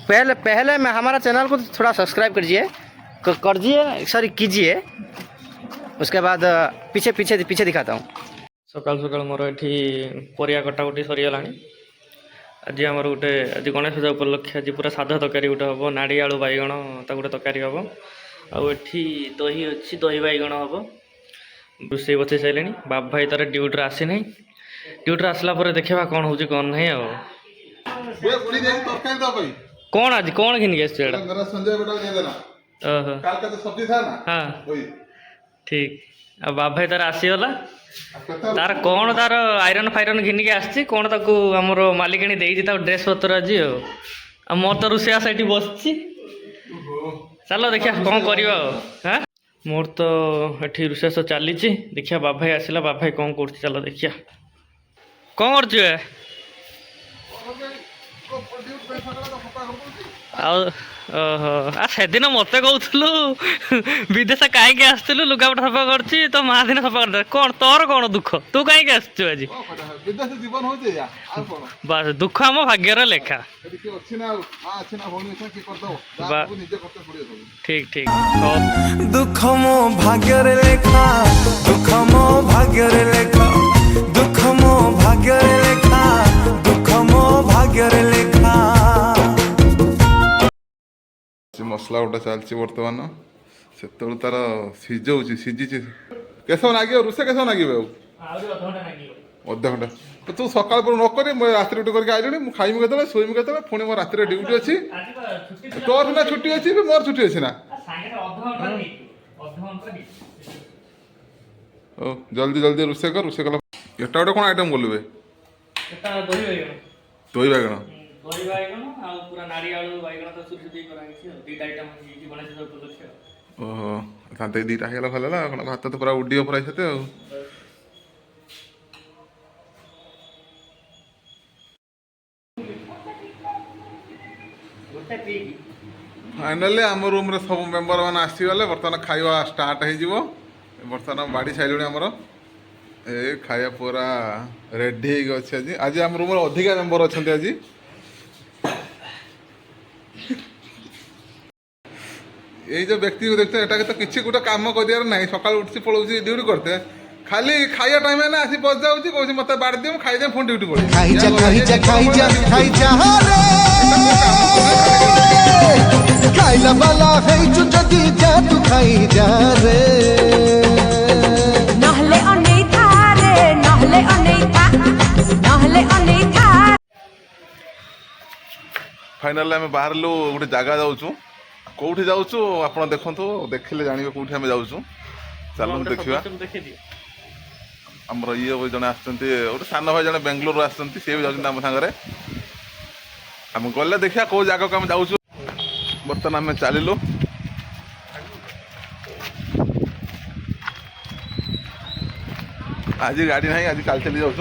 पहले पहले मैं हमारा चैनल को थोड़ा सब्सक्राइब करिए सॉरी कीजिए। उसके बाद पीछे पीछे पीछे दिखाता हूँ। सकाल सकाल मोर एठी परिया कटाकटी सरीगला। आज आमर गोटे आज गणेश पूजा उपलक्षे आज पूरा साधा तरकारी गोटे हम नाड़ी आलू बैगण गोटे तरकारी हम आठी दही अच्छी दही बैगण हम रोषे बचे सारे। बाबा भाई तार ड्यूटी आसी ना ड्यूटी आसला देखा कौन हो कौन ना कौन आज कौन घिन गए हाँ ठीक आ बाबा भाई तार आसीगला तार कौन तार आयरन फायरन घिनिक आसी कौन ताको आमर मालिकाणी देती ड्रेस पत्र आज मोर तो रोषेया से बस चलो देखिया कौन करवा हाँ मोर तो ये रोषेस चली देखिया बाबा भाई आसला बाबा भाई कौन कर चलो देखिया कौन कर से दिन मत कहलु विदेश कहीं आसलु लुगापटा सफा कर तो माँ दिन सफा कर कौन तोर कौन दुख तू कहीं आज बस दुख आम भाग्यर लेखा ठीक ठीक दुख मो भाग्यर लेखा दुख मो भाग्यर लेखा दुख मो भाग्यर लेखा दुख मो भाग्यर लेखा मसला गोटे चलती बर्तमान से तार सीझे सीझी केस लगे रोषे केस लगे अध घंटा तो तू सकाल पर नक रात ड्यूटी करके आइलुनी मुझे खाइमी के शोमी के पुणी मोर रात ड्यूटी अच्छी तोर ना छुट्टी अच्छी मोर छुट्टी अच्छी ना ओ जल्दी जल्दी रोषे कर रोषे कला एटा गोटे कौन आइटम बोलू दही बैगण दही बैगण आ पूरा नाड़ी आलू बैगण तो सुरसु दी करा छी दीटा आइटम छी गणेश पूजा उपलक्ष्य ओहो तांते दीटा हेला भलला भात तो पूरा उड्डियो पूरा छते आ फाइनली आम रूम रे सब मेंबर मान आसीगले बर्तमान खाଇବା स्टार्ट हो बर्तमान बाड़ी साइलुणी आमर ए खाया पूरा रेडी अच्छे आज आज आम रूम अधिका मेंबर अच्छा आज ये जो व्यक्ति को देखते हैं तो किसी गोटे कम कर ना सकाल उठी पड़ो ड्यूटी करते खाली खाया टाइम है ना आसी बस जाऊँगी कौन मत बाड़ दियो खाई दे फोन ड्यूटी पड़े खाइला वाला है जदी जा तू खाई जा रे नहले अनेथा रे नहले अनेथा नहले अनेथा। फाइनल आम बाहर गोटे जगह जाऊँ कौटी जाऊँ आप देखु देखिले जानवे कौटी आम जाऊँ चलो देखा आमर ये जड़े आटे सान भाई जड़े बेंगलोर आम सागर आम गले देखा कौ जगह को आम जाऊँ बर्तमान आम चलू आज गाड़ी ना आज चल चली जाऊँ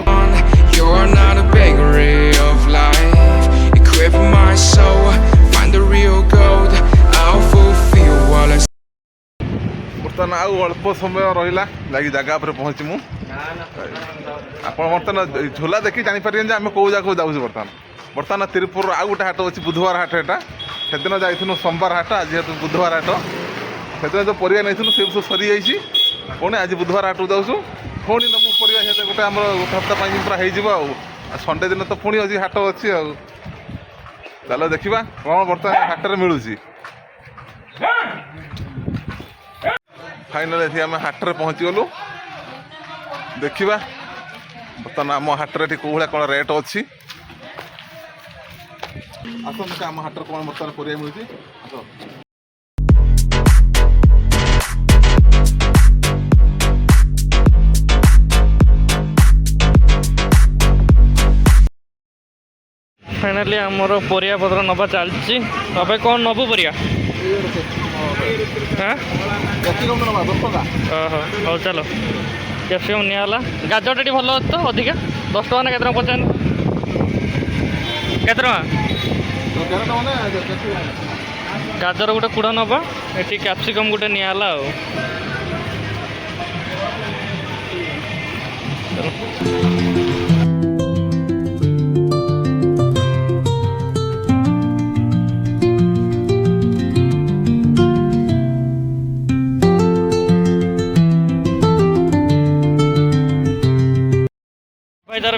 बर्तमान आउ अल्प समय रहा लगी जगह पर पहुँचमु आप बर्तमान झोला देखी जापर आम कौ जगह जाऊँ बर्तमान बर्तमान तिरुपुर आउ गोटे हाट अच्छी बुधवार हाट एटा से दिन जाइनु सोमवार हाट आज जेहतु बुधवार हाट से दिन जो परिया नहीं से सब सरी जाइए पुणी आज बुधवार हाट जाऊँ पुणी नमु परिया से गोटे आम गोटे हप्ताह पूरा हो संडे दिन तो पुणी आज हाट अच्छी चलो देखा कौन बर्तमान हाट में मिलूँ फाइनल ये आम हाट में पहुँची गलु देखा बर्तमान आम हाट में कौ भाया कौन रेट अच्छी आसत आम हाट कौन बर्तमान परिया मिलूँ फाइनाली आमर परिया पत्र नवा चलती बाबा कौन नबू परिया हाँ हो चलो कैप्सिकम निला गाजर टी भल तो अधिका 10 टका ना के पचान के गाजर गोटे कूड़ा नवा ये कैप्सिकम गोटे निला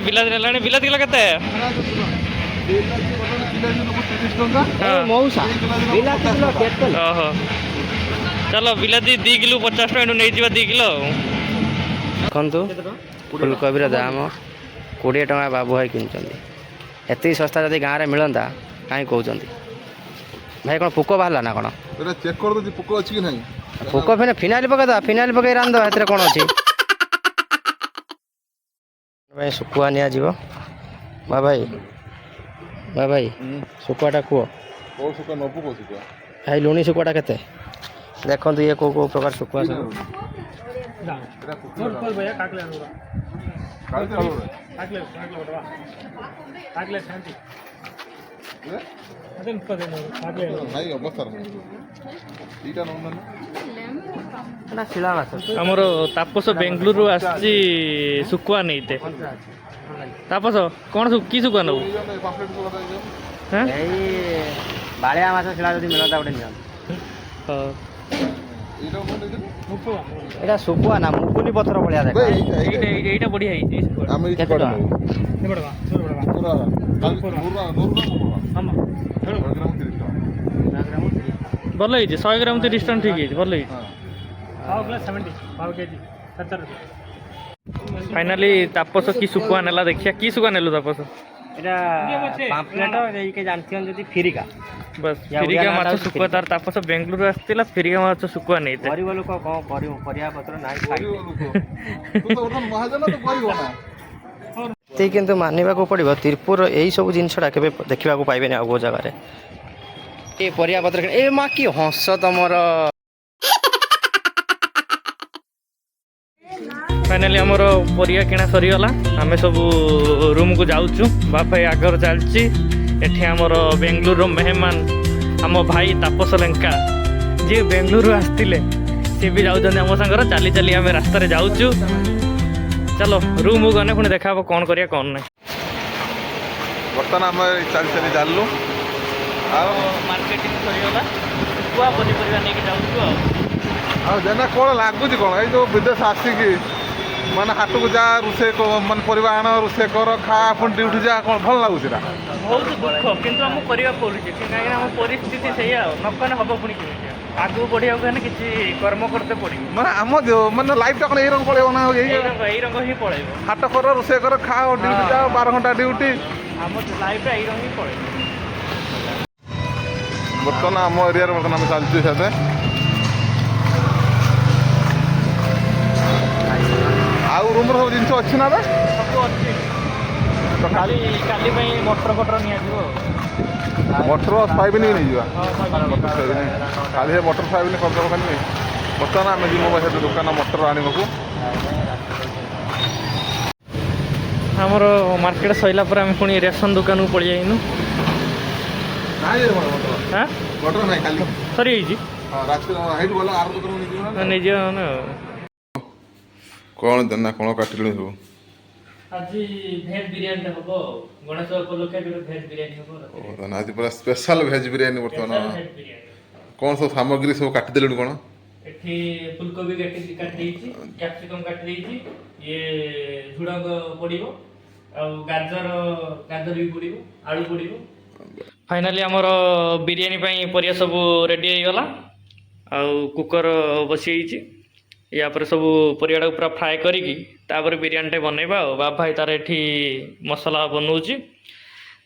ବିଲାତି ନେଲାଣି। ବିଲାତି କିଲୋ କେତେ? ମଉସା ଓହୋ ଚାଲ ବିଲାତି 2 କିଲୋ 50 ଟଙ୍କା ଏଠୁ ନେଇଯିବା 2 କିଲୋ ଆଉ। ଦେଖନ୍ତୁ ଫୁଲକୋବିର ଦାମ 20 ଟଙ୍କା ବାବୁ ଭାଇ କିଣୁଛନ୍ତି। ଏତିକି ଶସ୍ତା ଯଦି ଗାଁରେ ମିଳନ୍ତା କାହିଁ କହୁଛନ୍ତି ଭାଇ? କ'ଣ ପୋକ ବାହାରିଲା ନା କ'ଣ? ଏଟା ଚେକ୍ କରିଦେଉଛି ପୋକ ଅଛି କି ନାହିଁ। ପୋକ ଫିନାଇଲ ପକେଇଦବା। ଫିନାଇଲ ପକେଇ ରାନ୍ଧିଦବା। ସେଥିରେ କ'ଣ ଅଛି? ଭାଇ ଶୁଖୁଆ ନିଆଯିବ। ଭାଇ ଶୁଖୁଆଟା କୁହ। କୋଉ ଶୁଖୁଆ ନବୁ କୋଉ ଶୁଖୁଆ? ଭାଇ ଲୁଣି ଶୁଖୁଆଟା କେତେ? ଦେଖନ୍ତୁ ଇଏ କୋଉ ପ୍ରକାର ଶୁଖୁଆ ସବୁ। ଆମର ତାପସ ବେଙ୍ଗଲୁରୁ ଆସିଛି ଶୁଖୁଆ ନେଇତେ। ତାପସ କ'ଣ କି ଶୁଖୁଆ ନେବୁ? ଏଇ ବାଳିଆ ମାଛ ଶିଳା ଯଦି ମିଳନ୍ତା ଗୋଟେ ନିଅନ୍ତୁ। ଏଇଟା ଶୁଖୁଆ ନା ମୁଗୁନି ପଥର ଭଳିଆ ଦେଖା। ଏଇଟା ବଢିଆ ହେଇଛି। କେତେ ଟଙ୍କା? ଭଲ ହେଇଛି। 100 ଗ୍ରାମ 30 ଟଙ୍କା ଠିକ୍ ହେଇଛି। ଭଲ ହେଇଛି। फाइनाली तापस की सुकुआ नेला। देखिया की सुकुआ नेलु तापस? एटा पाम्पलेट के जानथि जदी फिरिका। बस फिरिका माछ सुकुआ तार तापस बेंगलुरु आस्तिला फिरिका माछ सुकुआ नेते। गरीब लोक कोन करियो परिया पत्र नाही खाइ। तू तो उठन महाजन तो करियो ना। ते किंतु मानिबा को पड़िबो तिरपुर एई सब जिंसडा केबे देखिबा को पाइबे ना ओ जगह रे। ए परिया पत्र ए मा की हंस तमर। फाइनाली आमर परिया किणा सरीगला। आम सब रूम को जाऊँ। बापा आगर चलती एठी आमर बेंगलुरु मेहमान आम भाई तापस लेंका जी बेंगलुरु आसते सी भी जाऊँ आम सागर चली चली आम रास्त जाऊँ। चलो रूम को गने पुणी देखा कौन करिया कौन ना। बर्तमान आम चली चली जालु मार्केटिंग सरीगला। कुआ पनीपरिया नहीं जाऊँ। जेना कौन लगुच कौन ये जो विदेश आसिकी माने हाट को जा रोसे माने परिवा आण रोसे कर खा पुणी ड्यूटी जा कौन भल लगुच? बहुत दुख किंतु आम करवा पड़ुचे कहीं आम परिस्थिति से नकने हम पुणी आगू बढ़िया किसी कर्म करते पड़े। माने आम माने लाइफ टा कौन रंग पड़े ना? यही रंग ही पड़े। हाट कर रोसे कर खा ड्यूटी जा 12 घंटा ड्यूटी आम लाइफ यही रंग ही पड़े। बर्तमान आम एरिया बर्तमान आम चलती साथे आउ रूम सब जिन अच्छी ना सब अच्छी तो खाली काली मटर फटर नि मटर सोयाबीन भी नहीं खाली मटर सोयाबीन करदेव खाली। बर्तमान आम जी दुकान मटर आने को आमर मार्केट सैला पर आम पुणी रेशन दुकान को पड़ी जाइनु। मटर ना खाली सरी कौन देना कौन काटिलु सब आज भेज बिरयानी हम गणेश उपलक्षे भेज बिरयानी हम आज पूरा स्पेशल भेज बिरयानी बर्तमान कौन सब सामग्री सब काटी देलु कौन एठी फुलकोबी काटी देइछि कैप्सिकम काटी देइछि ये झुडंग पड़िबो आ गाजर भी पड़िबो आलू पड़िबो। फाइनाली हमर बिरयानी पई परिया सब रेडी हो गला आ कुकर बसिछि। या पर सब परियाटा पूरा फ्राए करिकी तापर बिरयानी टे बनैबा। बाप भाई तार एठी मसला बनौछि।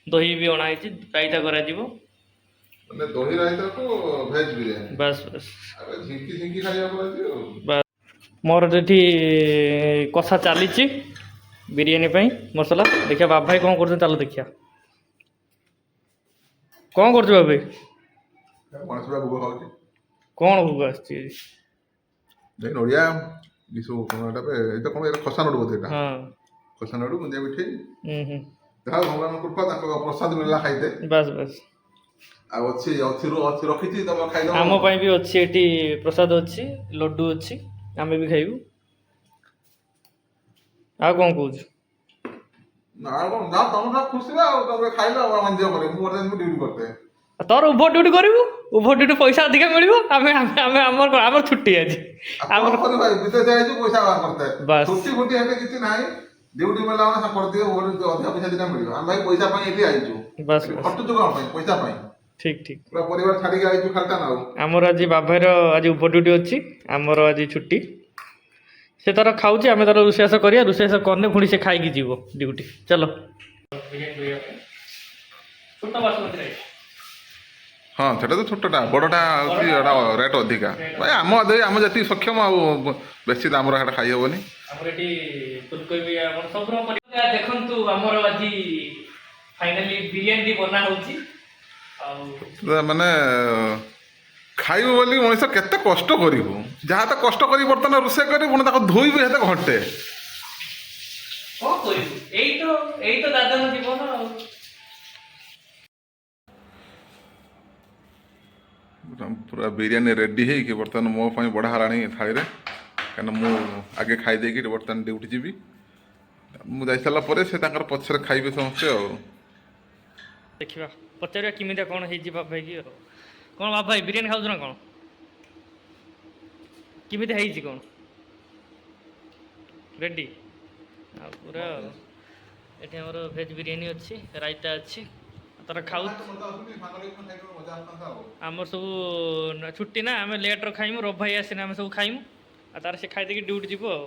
दही भी अणाई रायता करा जीवो माने दही रायता को भेज बिरयानी बस बस अरे झिंकी झिंकी खाइया पड़े बस मोर एठी कसा चलीछि बिरयानी पई मसला। देखिया बाप भाई कोन करछन चलो देखिया कोन करछु बाप भाई गणेश बाबू खाउछि कोन भूग आछि देख नोड़िया विसो कोनटा पे एटा कोन एटा खसा नोड बोथे एटा हां खसा नोड गुंजा मिठे देखा भगवान कृपा ताको प्रसाद मिलला खाइते बस बस आ अछि रखिछि तम खाइ दो आम पई भी अछि एटी प्रसाद अछि लड्डू अछि आमे भी खाइबू। आ कोन कहू ना कोन ना तम खुशी बा तम खाइला मन जे करे मु वर्तन ड्यूटी करते तोर ओभर ड्यूटी करू ओभर ड्यूटी पैसा अधिक मिलबो आमे आमे हमर छुट्टी आज हमर भाई विदेश जाय छु पैसा बार करते बस छुट्टी फुट्टी हेते किछि नाही ଡ୍ୟୁଟି ମିଳିଲା ମାନେ କରିଦିଅ ଅଧିକା ପଇସା ଦିନ ମିଳିବ। ଆମେ ଭାଇ ପଇସା ପାଇଁ ଏଠି ଆଇଛୁ, ବାସ୍ ଖଟୁଛୁ କ'ଣ ପାଇଁ? ପଇସା ପାଇଁ। ଠିକ୍ ଠିକ୍। ପୁରା ପରିବାର ଛାଡ଼ିକି ଆଇଛୁ ଖାଲିଟା ନା ଆଉ। ଆମର ଆଜି ବାଭାଇର ଆଜି ଉପ ଡ୍ୟୁଟି ଅଛି, ଆମର ଆଜି ଛୁଟି। ସେ ତାର ଖାଉଛି, ଆମେ ତାର ରୋଷେଇବାସ କରିବା, ରୋଷେଇବାସ କଲେ ପୁଣି ସେ ଖାଇକି ଯିବ ଡ୍ୟୁଟି। ଚାଲ ଛୋଟ ବାସୁମତୀ ରାଇସ୍। ହଁ ସେଟା ତ ଛୋଟଟା, ବଡ଼ଟା ହେଉଛି ଏଟା ରେଟ୍ ଅଧିକା। ଭାଇ ଆମ ଯେତିକି ସକ୍ଷମ, ଆଉ ବେଶୀ ଦାମର ସେଟା ଖାଇ ହେବନି। ଆମର ଏଠି ଫୁଲକୋବି ଆମର ସବୁ ପରିବା। ଦେଖନ୍ତୁ ଆମର ଆଜି ଫାଇନାଲି ବିରିୟାନୀ ବନା ହେଉଛି। ଆଉ ମାନେ ଖାଇବୁ ବୋଲି ମଣିଷ କେତେ କଷ୍ଟ କରିବୁ, ଯାହା ତ କଷ୍ଟ କରି ବର୍ତ୍ତମାନ ରୋଷେଇ କରି ପୁଣି ତାକୁ ଧୋଇବୁ ସେତେ ଘଣ୍ଟେ। କ'ଣ କରିବୁ, ଏଇ ତ ଦାଦାଙ୍କ ଜୀବନ ଆଉ। ପୁରା ବିରିୟାନୀ ରେଡ଼ି ହେଇକି ବର୍ତ୍ତମାନ ମୋ ପାଇଁ ବଢ଼ା ହେଲାଣି ଥାଳିରେ, କାହିଁକିନା ମୁଁ ଆଗେ ଖାଇ ଦେଇକି ବର୍ତ୍ତମାନ ଡ୍ୟୁଟି ଯିବି। ମୁଁ ଯାଇସାରିଲା ପରେ ସେ ତାଙ୍କର ପଛରେ ଖାଇବେ ସମସ୍ତେ ଆଉ। ଦେଖିବା, ପଚାରିବା କେମିତିଆ କ'ଣ ହେଇଛି ବାପ ଭାଇକି ଆଉ। କ'ଣ ବାପ ଭାଇ ବିରିୟାନୀ ଖାଉଛୁ ନା କ'ଣ? କେମିତି ହେଇଛି କ'ଣ? ରେଡ଼ି? ଆଉ ପୁରା ଏଠି ଆମର ଭେଜ୍ ବିରିୟାନୀ ଅଛି, ରାଇତା ଅଛି, ତାର ଖାଉ। ଆମର ସବୁ ଛୁଟି ନା, ଆମେ ଲେଟ୍ରେ ଖାଇମୁ, ରବି ଭାଇ ଆସିନେ ଆମେ ସବୁ ଖାଇମୁ, ଆଉ ତାର ସେ ଖାଇ ଦେଇକି ଡ୍ୟୁଟି ଯିବୁ ଆଉ।